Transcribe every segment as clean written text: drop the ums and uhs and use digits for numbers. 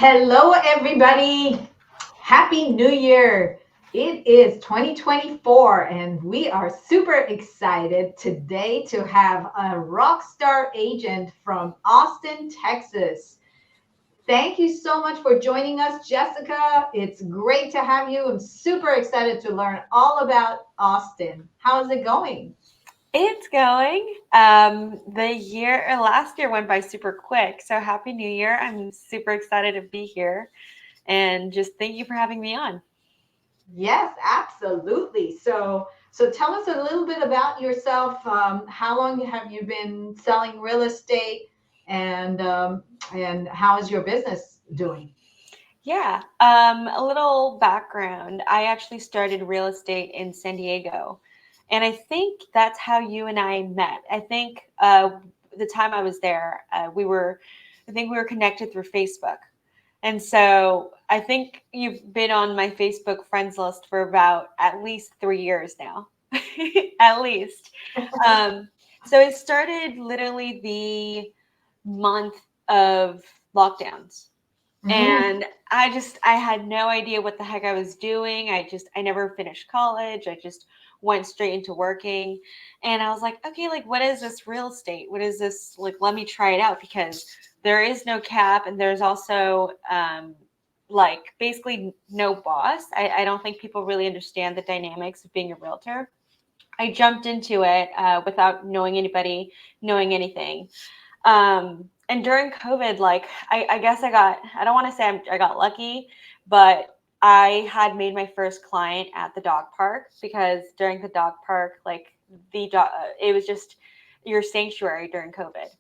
Hello, everybody. Happy New Year. It is 2024, and we are super excited today to have a rock star agent from Austin, Texas. Thank you so much for joining us, Jessica. It's great to have you. I'm super excited to learn all about Austin. How's it going? It's going. Last year went by super quick. So happy New Year. I'm super excited to be here and just thank you for having me on. Yes, absolutely. So tell us a little bit about yourself. How long have you been selling real estate, and how is your business doing? Yeah, a little background. I actually started real estate in San Diego, and I think that's how you and I met. I think the time I was there, I think we were connected through Facebook. And so I think you've been on my Facebook friends list for about at least 3 years now, at least. Um, so it started literally the month of lockdowns. Mhm. And I had no idea what the heck I was doing. I never finished college. I just went straight into working. And I was like, okay, like, what is this real estate? What is this? Like, let me try it out because there is no cap. And there's also, like, basically no boss. I don't think people really understand the dynamics of being a realtor. I jumped into it without knowing anybody, knowing anything. And during COVID, like I guess I don't want to say I got lucky, but I had made my first client at the dog park because during the dog park, like it was just your sanctuary during COVID.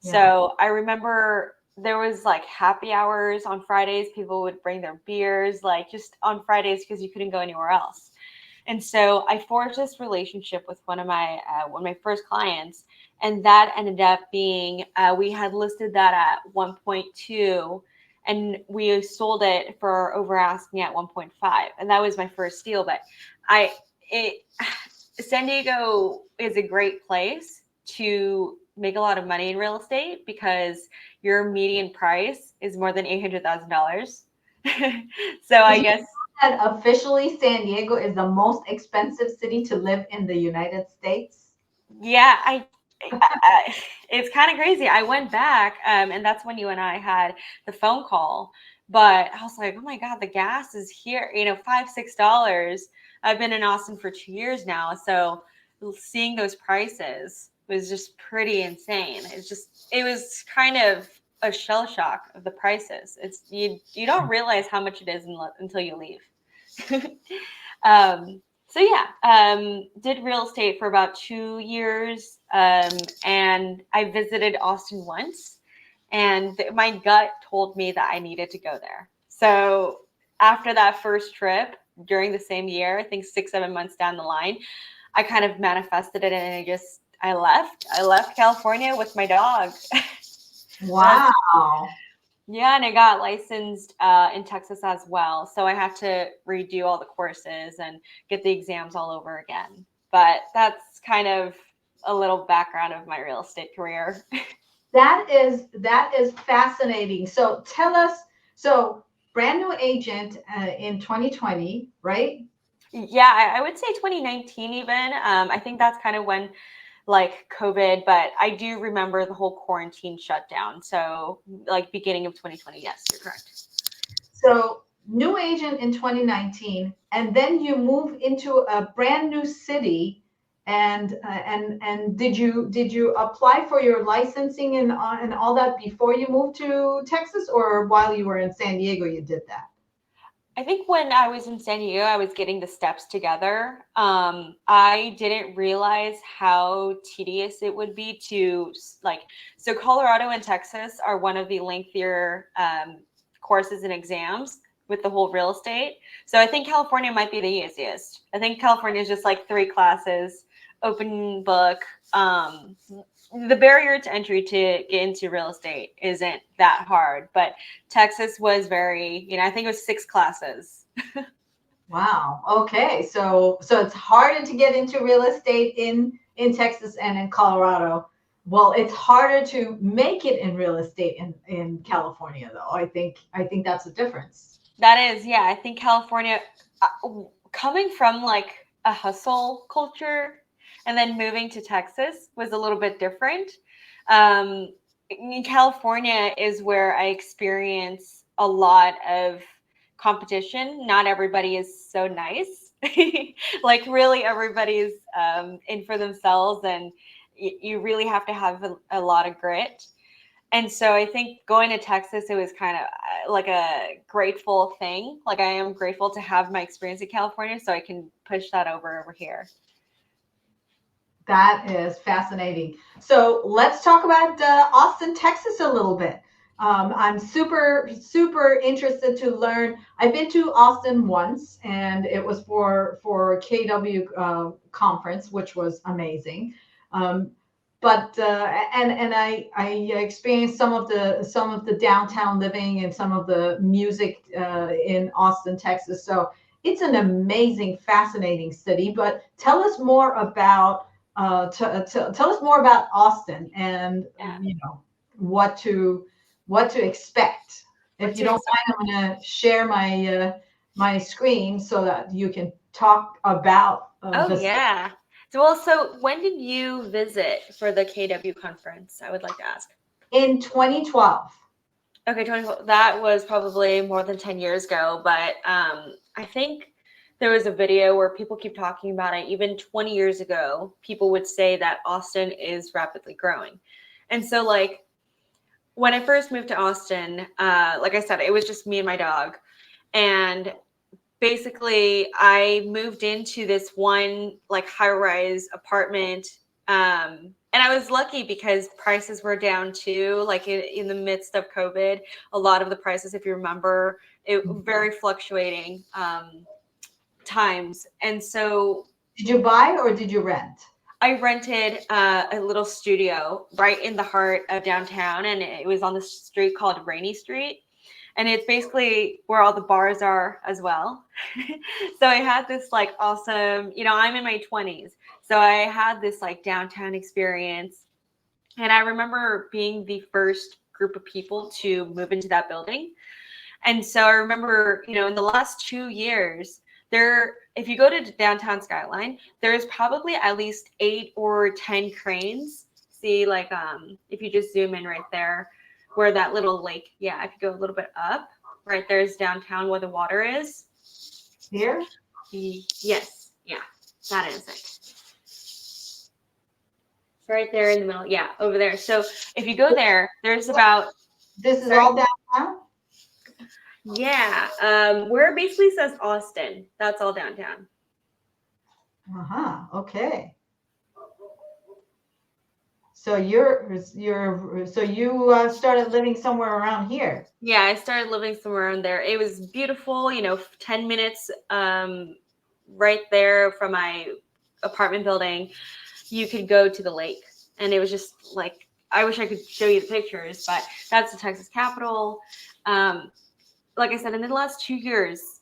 Yeah. So I remember there was like happy hours on Fridays. People would bring their beers, like just on Fridays because you couldn't go anywhere else. And so I forged this relationship with one of my first clients, and that ended up being we had listed that at 1.2, and we sold it for over asking at 1.5, and that was my first deal. But I it San Diego is a great place to make a lot of money in real estate because your median price is more than $800,000. So Did I you guess know that officially San Diego is the most expensive city to live in the United States? Yeah, it's kind of crazy. I went back, and that's when you and I had the phone call. But I was like, oh my God, the gas is here, $5, $6. I've been in Austin for 2 years now. So seeing those prices was just pretty insane. It was kind of a shell shock of the prices. You don't realize how much it is until you leave. So yeah, did real estate for about 2 years, and I visited Austin once, and my gut told me that I needed to go there. So after that first trip, during the same year, I think 6, 7 months down the line, I kind of manifested it, and I left. I left California with my dog. That's Wow. yeah, and I got licensed in Texas as well. So I had to redo all the courses and get the exams all over again. But that's kind of a little background of my real estate career. That is fascinating. So tell us, so brand new agent in 2020, right? Yeah, I would say 2019 even. I think that's kind of when like COVID, but I do remember the whole quarantine shutdown. So like beginning of 2020. Yes, you're correct. So new agent in 2019, and then you move into a brand new city. And did you apply for your licensing and all that before you moved to Texas, or while you were in San Diego you did that? I think when I was in San Diego, I was getting the steps together. I didn't realize how tedious it would be to like. So Colorado and Texas are one of the lengthier courses and exams with the whole real estate. So I think California might be the easiest. I think California is just like 3 classes, open book. The barrier to entry to get into real estate isn't that hard, but Texas was I think it was 6 classes. Wow. Okay. So it's harder to get into real estate in Texas and in Colorado. Well, it's harder to make it in real estate in California, though. I think that's a difference. That is, yeah. I think California, coming from like a hustle culture and then moving to Texas was a little bit different. Um, in California is where I experience a lot of competition. Not everybody is so nice. Like, really, everybody's in for themselves, and you really have to have a lot of grit. And so I think going to Texas, it was kind of like a grateful thing. Like, I am grateful to have my experience in California so I can push that over here. That is fascinating. So let's talk about Austin, Texas a little bit. I'm super interested to learn. I've been to Austin once, and it was for KW conference, which was amazing. Um, but and I experienced some of the downtown living and some of the music in Austin, Texas. So it's an amazing, fascinating city. But tell us more about tell us more about Austin and Yeah. what to expect. If What you to don't expect? mind, I'm going to share my screen so that you can talk about Oh, the city. yeah. So when did you visit for the KW conference? I would like to ask. In 2012. Okay, 20, that was probably more than 10 years ago, but I think there was a video where people keep talking about it. Even 20 years ago, people would say that Austin is rapidly growing. And so, like, when I first moved to Austin, like I said, it was just me and my dog. And basically, I moved into this one like high-rise apartment. And I was lucky because prices were down too, like in the midst of COVID. A lot of the prices, if you remember, it very fluctuating times. And so Did you buy or did you rent? I rented a little studio right in the heart of downtown, and it was on the street called Rainy Street. And it's basically where all the bars are as well. So I had this like awesome, I'm in my 20s. So I had this like downtown experience. And I remember being the first group of people to move into that building. And so I remember, in the last 2 years, if you go to downtown Skyline, there's probably at least 8 or 10 cranes. See, like, if you just zoom in right there, where that little lake, yeah, if you go a little bit up, right there's downtown where the water is. Here? Yes, yeah, that is it. Right there in the middle, yeah, over there. So if you go there, there's about, This is sorry. all downtown? Yeah, where it basically says Austin. That's all downtown. Uh-huh. Okay. So you started living somewhere around here. Yeah, I started living somewhere around there. It was beautiful, 10 minutes right there from my apartment building. You could go to the lake. And it was just like, I wish I could show you the pictures, but that's the Texas Capitol. Um, like I said, in the last 2 years,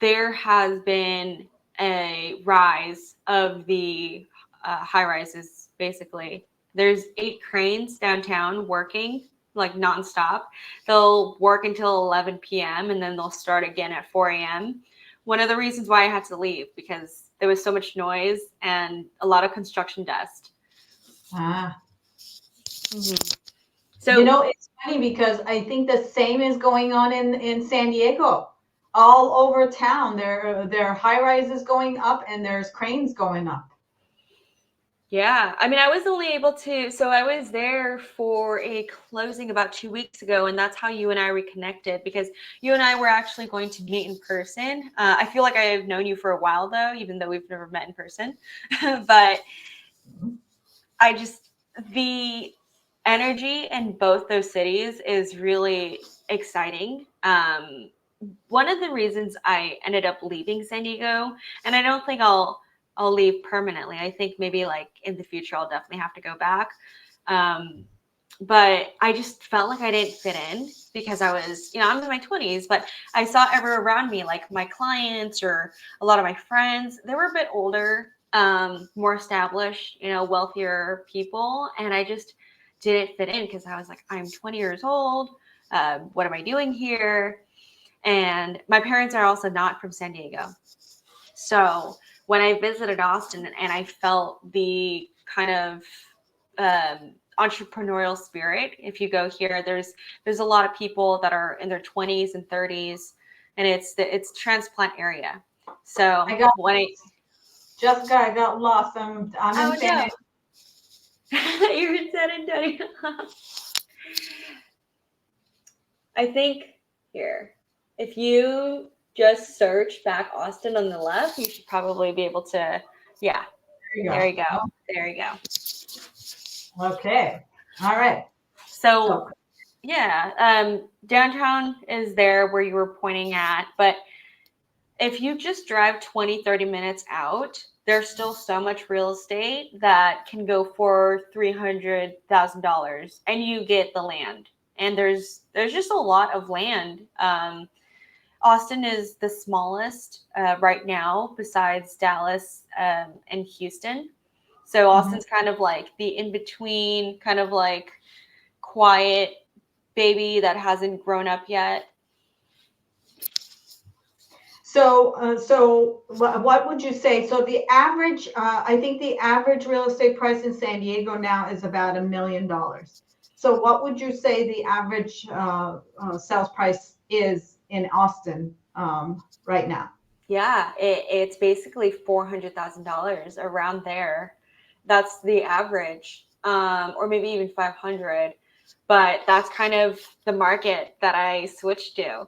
there has been a rise of the high rises, basically. There's 8 cranes downtown working like nonstop. They'll work until 11 p.m. and then they'll start again at 4 a.m. One of the reasons why I had to leave because there was so much noise and a lot of construction dust. Ah. Mm-hmm. You So know, it's funny because I think the same is going on in San Diego. All over town, there are high rises going up and there's cranes going up. yeah, I mean, I was only able to, so I was there for a closing about 2 weeks ago, and that's how you and I reconnected because you and I were actually going to meet in person. I feel like I've known you for a while, though, even though we've never met in person. But I just, the energy in both those cities is really exciting. One of the reasons I ended up leaving San Diego, and I don't think I'll leave permanently. I think maybe like in the future I'll definitely have to go back. Um, but I just felt like I didn't fit in because I was, I'm in my 20s, but I saw everyone around me, like my clients or a lot of my friends, they were a bit older. more established, wealthier people. And I just didn't fit in because I was like, I'm 20 years old. What am I doing here? And my parents are also not from San Diego. So when I visited Austin and I felt the kind of entrepreneurial spirit, if you go here, there's a lot of people that are in their 20s and 30s, and it's transplant area. So I got when Jessica, I got lost. I'm in oh San no, Diego. you're in San Antonio. I think here, if you just search back Austin on the left, you should probably be able to, yeah, There you there go. you go. There you go. Okay. All right. So, So, yeah, downtown is there where you were pointing at, but if you just drive 20, 30 minutes out, there's still so much real estate that can go for $300,000 and you get the land. And there's just a lot of land. Austin is the smallest right now, besides Dallas and Houston. So mhm. Austin's kind of like the in between, kind of like quiet baby that hasn't grown up yet. So what would you say? So the average, I think the average real estate price in San Diego now is about $1 million. So what would you say the average sales price is in Austin right now? Yeah, it's basically $400,000 around there. That's the average, or maybe even 500. But that's kind of the market that I switched to.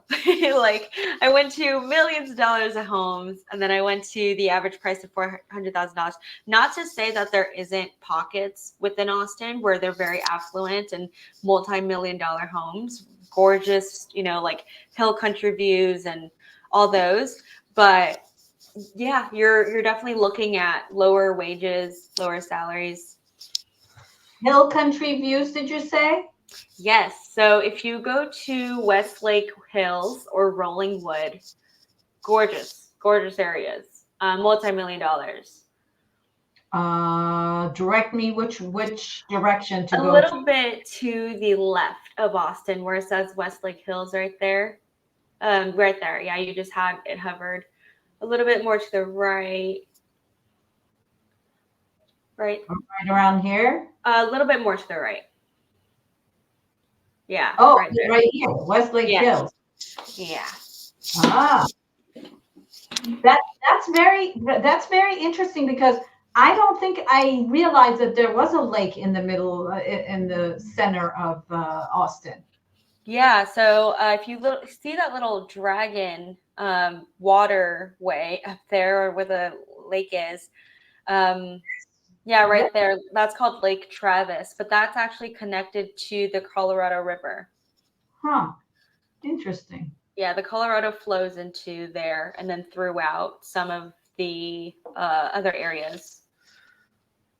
Like I went to millions of dollars of homes, and then I went to the average price of $400,000. Not to say that there isn't pockets within Austin where they're very affluent and multi-million-dollar homes, gorgeous, like hill country views and all those. But yeah, you're definitely looking at lower wages, lower salaries. Hill country views, did you say? Yes. So if you go to Westlake Hills or Rolling Wood, gorgeous, gorgeous areas, multi-million dollars. Direct me which direction to A go to. little bit to the left of Austin, where it says Westlake Hills right there. Right there. Yeah, you just had it hovered. A little bit more to the right. Right. Right around here. A little bit more to the right. Yeah, Oh, right there. right here, Westlake Yeah. Hills. Yeah. Ah, that that's very interesting because I don't think I realized that there was a lake in the middle, in the center of Austin. Yeah, so if you see that little dragon waterway up there where the lake is, um, yeah, Yeah. right there, that's called Lake Travis, but that's actually connected to the Colorado River. Huh. Interesting. Yeah, the Colorado flows into there and then throughout some of the other areas.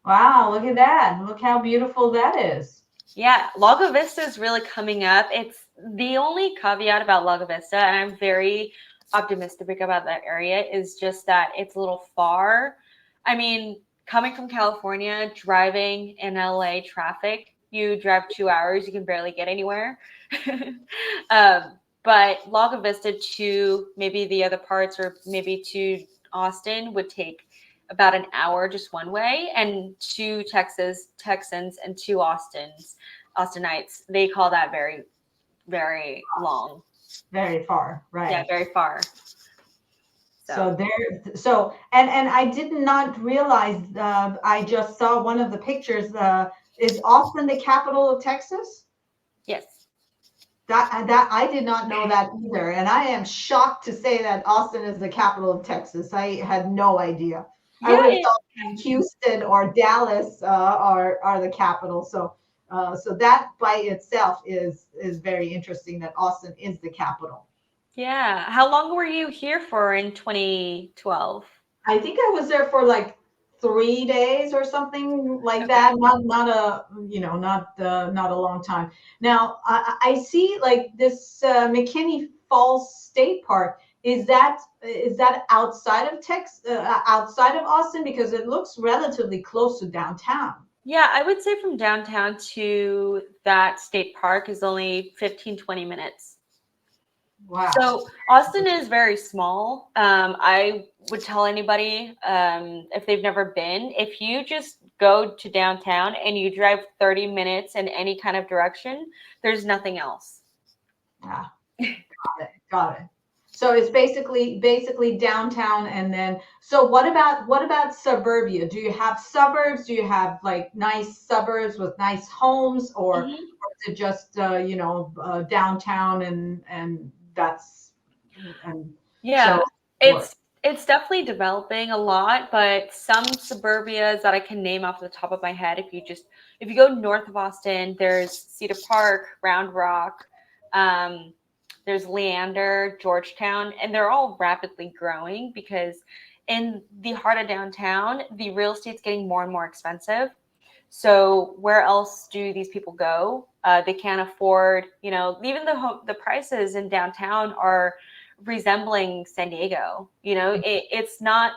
Wow, look at that. Look how beautiful that is. Yeah, Lago Vista is really coming up. It's the only caveat about Lago Vista, and I'm very optimistic about that area, is just that it's a little far. I mean, coming from California, driving in LA traffic, you drive 2 hours, you can barely get anywhere. But Lago Vista to maybe the other parts or maybe to Austin would take about an hour just one way, and two Texans and two Austinites, they call that very, very long. Very far, Yeah, right. very far. So And I did not realize, I just saw one of the pictures, is Austin the capital of Texas? yes. That I did not know that either, and I am shocked to say that Austin is the capital of Texas. I had no idea. I Yeah, would have thought that Houston or Dallas are the capital. So that by itself is very interesting that Austin is the capital. yeah. How long were you here for in 2012? I think I was there for like 3 days or something like Okay. that. Not a long time. Now I see like this McKinney Falls State Park. Is that outside of outside of Austin? Because it looks relatively close to downtown. Yeah, I would say from downtown to that state park is only 15-20 minutes. Wow. So Austin is very small. I would tell anybody if they've never been, if you just go to downtown and you drive 30 minutes in any kind of direction, there's nothing else. Yeah. Got it. So it's basically downtown, and then so what about suburbia? Do you have suburbs? Do you have like nice suburbs with nice homes, Mhm. or is it just downtown and that's and so Yeah, what? it's definitely developing a lot, but some suburbias that I can name off the top of my head, if you go north of Austin, there's Cedar Park, Round Rock, um, there's Leander, Georgetown, and they're all rapidly growing because in the heart of downtown, the real estate's getting more and more expensive. So where else do these people go? They can't afford, even the prices in downtown are resembling San Diego. It's not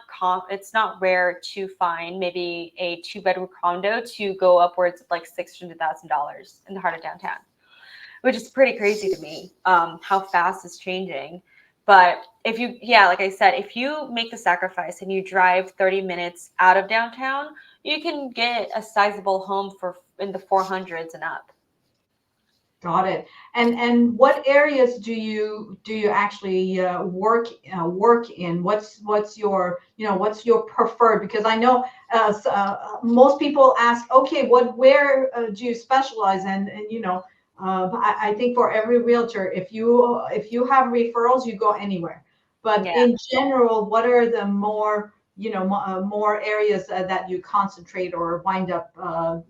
rare to find maybe a 2 bedroom condo to go upwards of like $600,000 in the heart of downtown, which is pretty crazy to me. How fast it's changing. But like I said, if you make the sacrifice and you drive 30 minutes out of downtown, you can get a sizable home for in the 400s and up. Got it. And what areas do you actually work in? What's your preferred? Because I know most people ask, okay, where do you specialize in? And I think for every realtor, if you have referrals, you go anywhere. But Yeah. in general, what are the more areas that you concentrate or wind up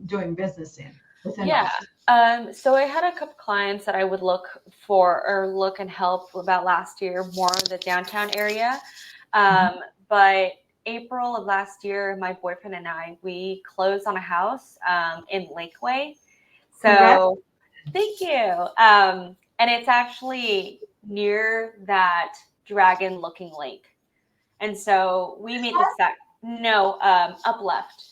doing business in within Yeah. Austin? So I had a couple clients that I would look and help about last year, more in the downtown area. Um, but April of last year, my boyfriend and I, we closed on a house in Lakeway. Congrats. So thank you. And it's actually near that dragon looking lake. And so we made the sac. No, up left.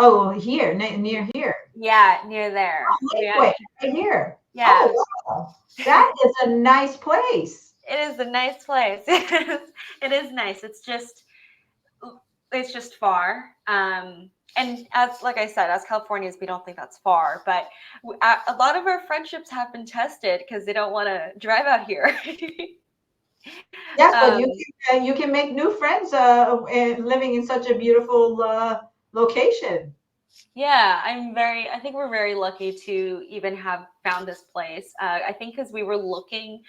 Oh, here, near here. Yeah, near there. We Wait, actually, right here. yeah. Oh, wow. That is a nice place. It is a nice place. It is nice. It's just far. And as like I said, as Californians, we don't think that's far, but a lot of our friendships have been tested because they don't want to drive out here. Yes, but you um, can you can make new friends living in such a beautiful location. yeah, I think we're very lucky to even have found this place. I think because we were looking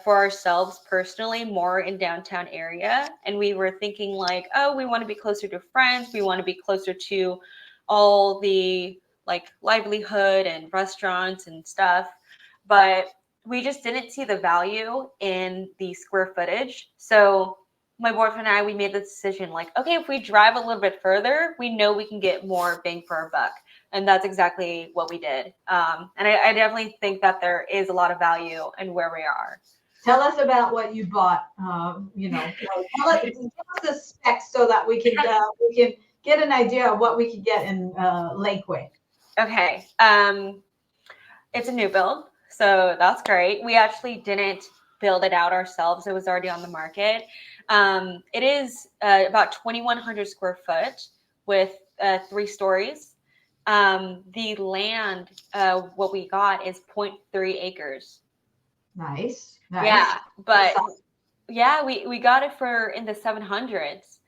for ourselves personally more in downtown area, and we were thinking like, oh, we want to be closer to friends, we want to be closer to all the like livelihood and restaurants and stuff, but we just didn't see the value in the square footage. So my boyfriend and I, we made the decision like, okay, if we drive a little bit further, we know we can get more bang for our buck, and that's exactly what we did. And I definitely think that there is a lot of value in where we are. Tell us about what you bought. Give us the specs so that we can get an idea of what we could get in Lakeway. Okay. It's a new build, so that's great. We actually didn't build it out ourselves. It was already on the market. It is about 2,100 square foot with 3 stories. The land, what we got is 0.3 acres. Nice, nice. Yeah, but yeah, we got it for in the 700s.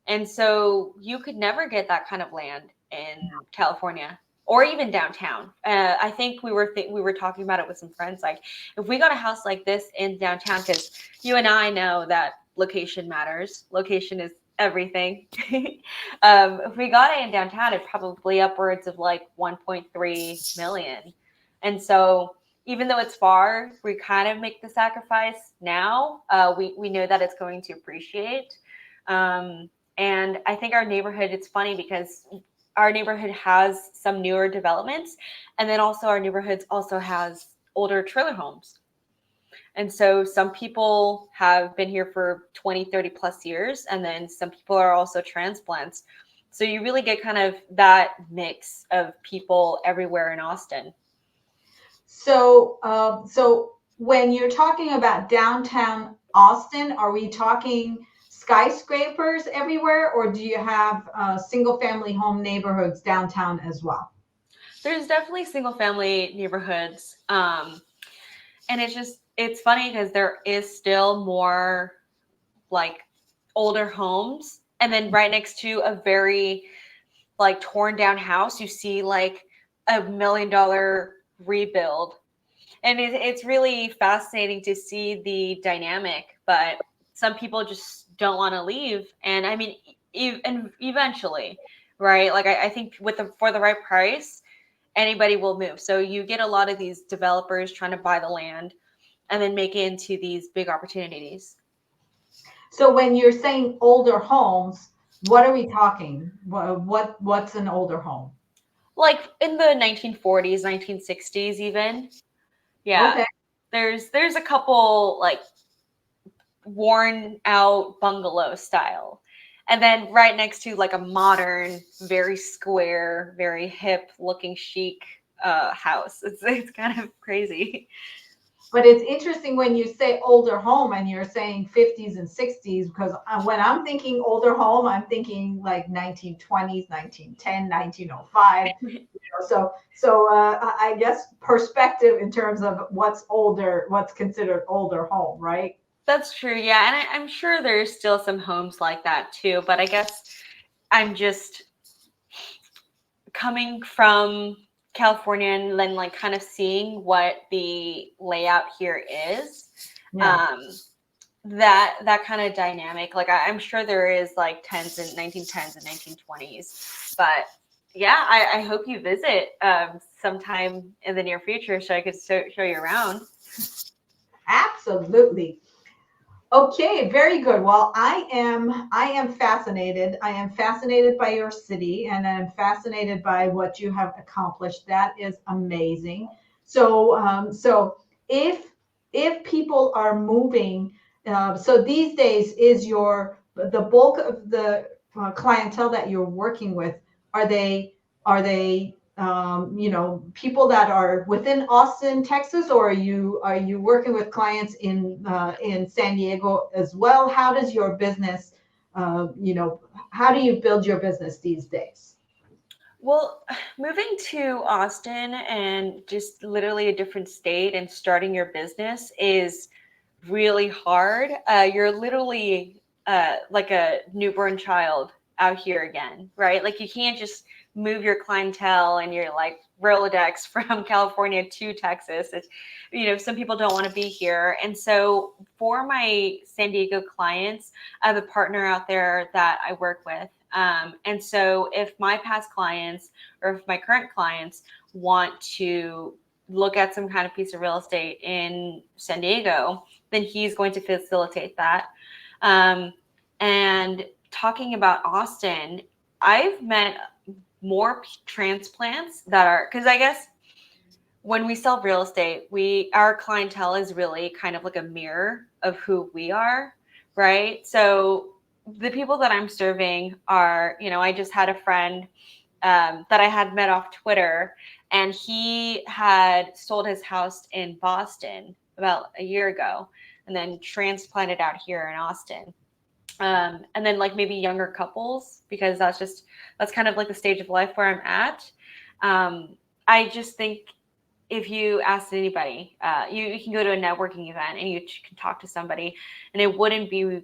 And so you could never get that kind of land in California or even downtown. I think we were talking about it with some friends. Like, if we got a house like this in downtown, because you and I know that location matters. Location is everything. If we got it in downtown, it probably upwards of like 1.3 million. And so even though it's far, we kind of make the sacrifice now. We know that it's going to appreciate. Um, and I think our neighborhood, it's funny because our neighborhood has some newer developments. And then also our neighborhoods also has older trailer homes. And so some people have been here for 20, 30 plus years, and then some people are also transplants. So you really get kind of that mix of people everywhere in Austin. So when you're talking about downtown Austin, are we talking skyscrapers everywhere, or do you have single family home neighborhoods downtown as well? There's definitely single family neighborhoods. And it's funny because there is still more like older homes. And then right next to a very like torn down house, you see like $1 million rebuild. And it's really fascinating to see the dynamic, but some people just don't want to leave. And I mean, and eventually, right? Like I think with for the right price, anybody will move. So you get a lot of these developers trying to buy the land and then make it into these big opportunities. So when you're saying older homes, what are we talking? What's an older home? Like in the 1940s, 1960s even. Yeah. Okay. There's a couple like worn out bungalow style. And then right next to like a modern, very square, very hip looking chic house. It's kind of crazy. But it's interesting when you say older home and you're saying 50s and 60s, because when I'm thinking older home, I'm thinking like 1920s, 1910, 1905. So I guess perspective in terms of what's older, what's considered older home, right? That's true. Yeah. And I'm sure there's still some homes like that too. But I guess I'm just coming from California and then like kind of seeing what the layout here is. Yeah. Um, that kind of dynamic. Like I'm sure there is like 1910s and 1920s, but yeah, I hope you visit sometime in the near future so I could show you around. Absolutely. Okay, very good. Well, I am fascinated. I am fascinated by your city and I'm fascinated by what you have accomplished. That is amazing. So if people are moving, so these days is the bulk of the clientele that you're working with, are they people that are within Austin, Texas, or are you working with clients in San Diego as well? How does your business, how do you build your business these days? Well, moving to Austin and just literally a different state and starting your business is really hard. You're literally like a newborn child out here again, right? Like you can't just move your clientele and your like Rolodex from California to Texas. It's, some people don't want to be here. And so for my San Diego clients, I have a partner out there that I work with. And so if my past clients or if my current clients want to look at some kind of piece of real estate in San Diego, then he's going to facilitate that. Um, and talking about Austin, I've met more transplants that are, because I guess when we sell real estate, our clientele is really kind of like a mirror of who we are, right? So the people that I'm serving are, I just had a friend that I had met off Twitter, and he had sold his house in Boston about a year ago, and then transplanted out here in Austin. And then like maybe younger couples, because that's kind of like the stage of life where I'm at. Um, I just think if you asked anybody, you can go to a networking event and you can talk to somebody, and it wouldn't be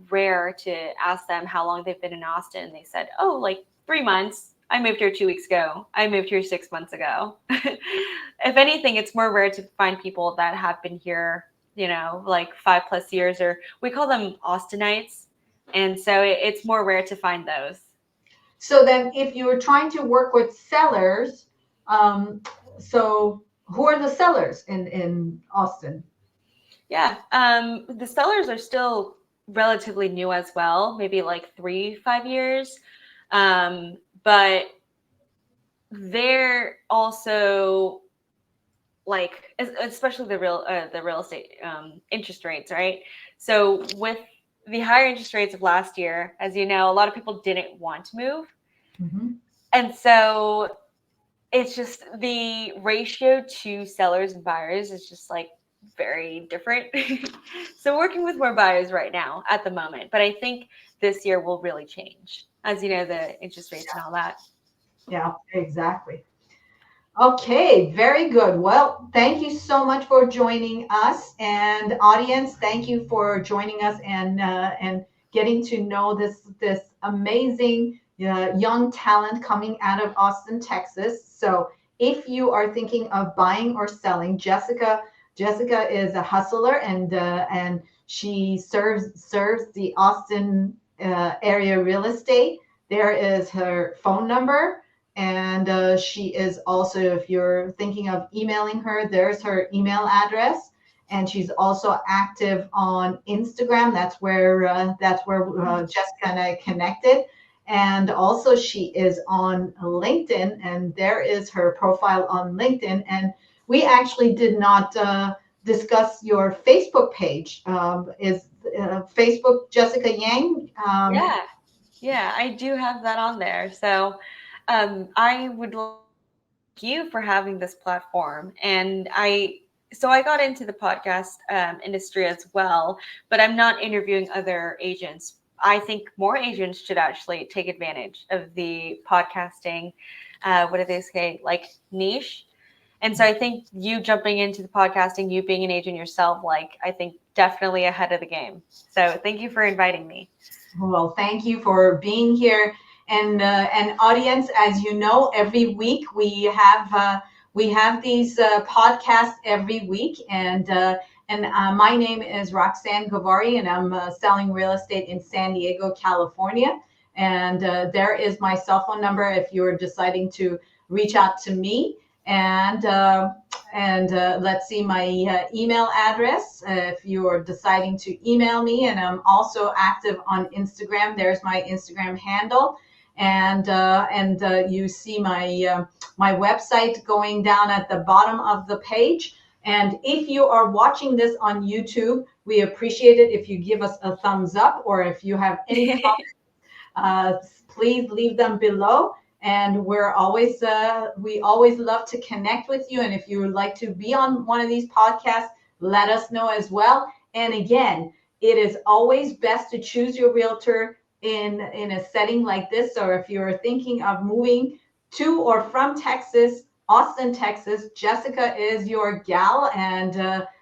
rare to ask them how long they've been in Austin. They said, oh, like 3 months. I moved here 2 weeks ago. I moved here 6 months ago. If anything, it's more rare to find people that have been here, like 5+ years, or we call them Austinites. And so it's more rare to find those. So then if you're trying to work with sellers, um, so who are the sellers in Austin? Yeah. The sellers are still relatively new as well, maybe like 3, 5 years. But they're also especially the real estate interest rates, right? So with the higher interest rates of last year, as you know, a lot of people didn't want to move, Mm-hmm. and so it's just the ratio to sellers and buyers is just like very different. So working with more buyers right now at the moment, but I think this year will really change, as you know, the interest rates and all that. Yeah, exactly. Okay, very good. Well, thank you so much for joining us, and audience, thank you for joining us and getting to know this amazing young talent coming out of Austin, Texas. So, if you are thinking of buying or selling, Jessica is a hustler and she serves the Austin area real estate. There is her phone number, and she is also, if you're thinking of emailing her, there's her email address. And she's also active on Instagram. That's where Jessica and I connected. And also, she is on LinkedIn, and there is her profile on LinkedIn. And we actually did not discuss your Facebook page. Is Facebook Jessica Yang? Yeah, yeah, I do have that on there. So I would like to thank you for having this platform. I got into the podcast industry as well, but I'm not interviewing other agents. I think more agents should actually take advantage of the podcasting. What do they say? Like niche. And so I think you jumping into the podcasting, you being an agent yourself, like I think definitely ahead of the game. So thank you for inviting me. Well, thank you for being here, and audience. As you know, every week we have these podcasts every week, and my name is Roxanne Gavari, and I'm selling real estate in San Diego, California. And there is my cell phone number if you're deciding to reach out to me. And let's see my email address if you're deciding to email me. And I'm also active on Instagram. There's my Instagram handle. And you see my website going down at the bottom of the page. And if you are watching this on YouTube, we appreciate it if you give us a thumbs up, or if you have any please leave them below. And we always love to connect with you. And if you would like to be on one of these podcasts, let us know as well. And again, it is always best to choose your realtor in a setting like this. Or if you're thinking of moving to or from Texas, Austin, Texas, Jessica is your gal. And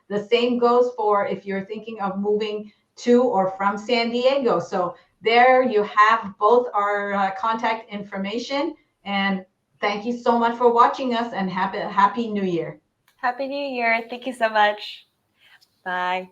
the same goes for if you're thinking of moving to or from San Diego. So there you have both our contact information. And thank you so much for watching us, and happy New Year. Happy New Year. Thank you so much. Bye.